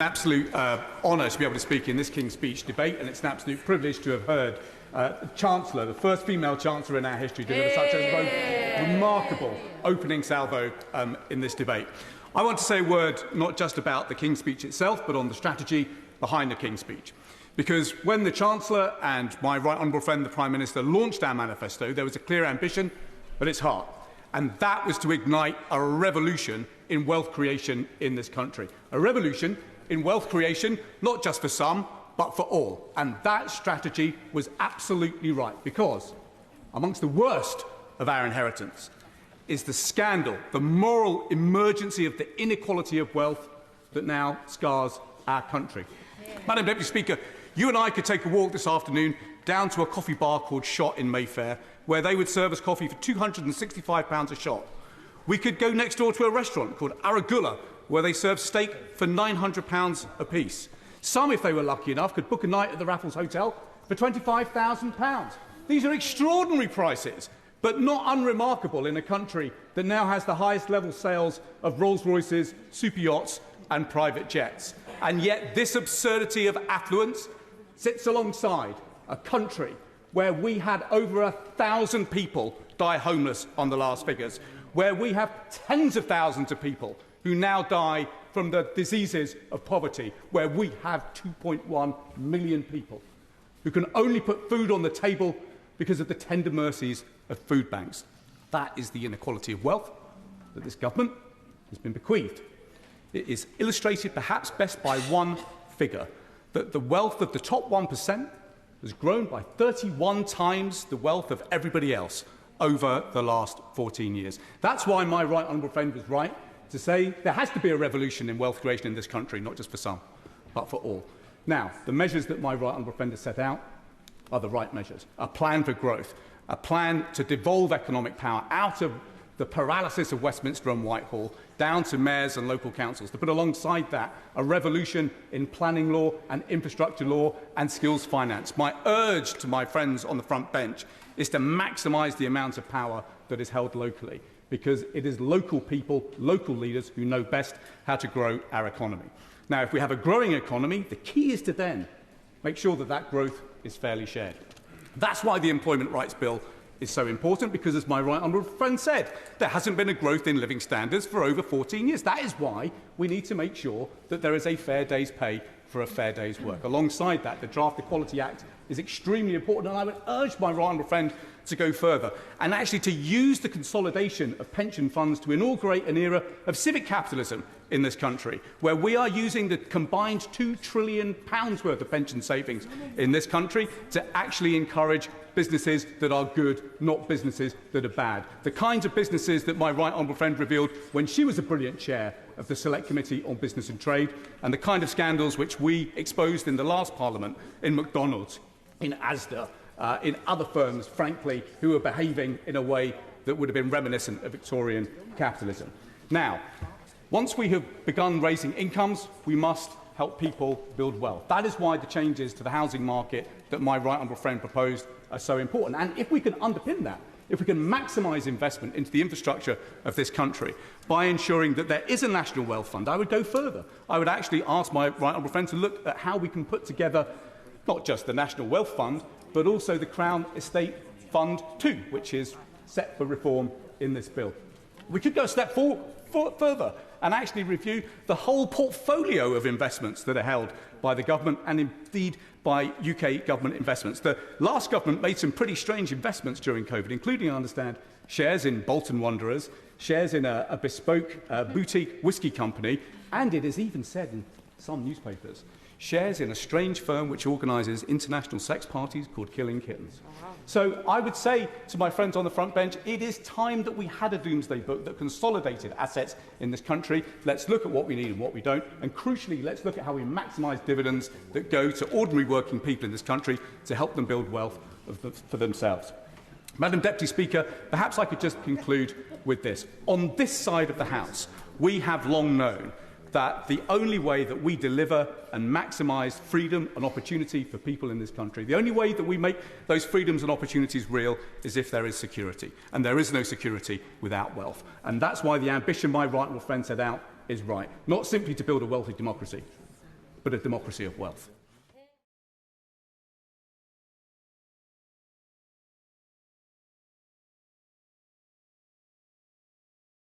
Absolute honour to be able to speak in this King's Speech debate, and it's an absolute privilege to have heard the Chancellor, the first female Chancellor in our history, deliver such a remarkable opening salvo in this debate. I want to say a word not just about the King's Speech itself, but on the strategy behind the King's Speech. Because when the Chancellor and my right honourable friend, the Prime Minister, launched our manifesto, there was a clear ambition at its heart, and that was to ignite a revolution in wealth creation in this country. A revolution in wealth creation, not just for some, but for all. And that strategy was absolutely right, because amongst the worst of our inheritance is the scandal, the moral emergency of the inequality of wealth that now scars our country. Madam Deputy Speaker, you and I could take a walk this afternoon down to a coffee bar called Shot in Mayfair, where they would serve us coffee for £265 a shot. We could go next door to a restaurant called Arugula, where they serve steak for £900 apiece. Some, if they were lucky enough, could book a night at the Raffles Hotel for £25,000. These are extraordinary prices, but not unremarkable in a country that now has the highest level sales of Rolls-Royces, super yachts and private jets. And yet this absurdity of affluence sits alongside a country where we had over 1,000 people die homeless on the last figures, where we have tens of thousands of people who now die from the diseases of poverty, where we have 2.1 million people who can only put food on the table because of the tender mercies of food banks. That is the inequality of wealth that this government has been bequeathed. It is illustrated perhaps best by one figure, that the wealth of the top 1% has grown by 31 times the wealth of everybody else over the last 14 years. That's why my right honourable friend was right to say there has to be a revolution in wealth creation in this country, not just for some, but for all. Now, the measures that my right honourable friend has set out are the right measures. A plan for growth, a plan to devolve economic power out of the paralysis of Westminster and Whitehall down to mayors and local councils, to put alongside that a revolution in planning law and infrastructure law and skills finance. My urge to my friends on the front bench is to maximise the amount of power that is held locally, because it is local people, local leaders who know best how to grow our economy. Now, if we have a growing economy, the key is to then make sure that that growth is fairly shared. That's why the Employment Rights Bill is so important, because, as my right honourable friend said, there hasn't been a growth in living standards for over 14 years. That is why we need to make sure that there is a fair day's pay for a fair day's work. Alongside that, the Draft Equality Act is extremely important, and I would urge my right honourable friend to go further and actually to use the consolidation of pension funds to inaugurate an era of civic capitalism in this country, where we are using the combined £2 trillion worth of pension savings in this country to actually encourage businesses that are good, not businesses that are bad. The kinds of businesses that my right honourable friend revealed when she was a brilliant chair of the Select Committee on Business and Trade, and the kind of scandals which we exposed in the last Parliament in McDonald's, in Asda, in other firms, frankly, who are behaving in a way that would have been reminiscent of Victorian capitalism. Now, once we have begun raising incomes, we must help people build wealth. That is why the changes to the housing market that my right honourable friend proposed are so important. And if we can underpin that, if we can maximise investment into the infrastructure of this country by ensuring that there is a national wealth fund, I would go further. I would actually ask my right honourable friend to look at how we can put together not just the National Wealth Fund, but also the Crown Estate Fund 2, which is set for reform in this bill. We could go a step further and actually review the whole portfolio of investments that are held by the government and indeed by UK government investments. The last government made some pretty strange investments during COVID, including, I understand, shares in Bolton Wanderers, shares in a bespoke boutique whisky company, and it is even said in some newspapers, shares in a strange firm which organises international sex parties called Killing Kittens. So I would say to my friends on the front bench, it is time that we had a doomsday book that consolidated assets in this country. Let's look at what we need and what we don't, and crucially, let's look at how we maximise dividends that go to ordinary working people in this country to help them build wealth for themselves. Madam Deputy Speaker, perhaps I could just conclude with this. On this side of the House, we have long known that the only way that we deliver and maximise freedom and opportunity for people in this country, the only way that we make those freedoms and opportunities real is if there is security. And there is no security without wealth. And that's why the ambition my right honourable friend set out is right. Not simply to build a wealthy democracy, but a democracy of wealth.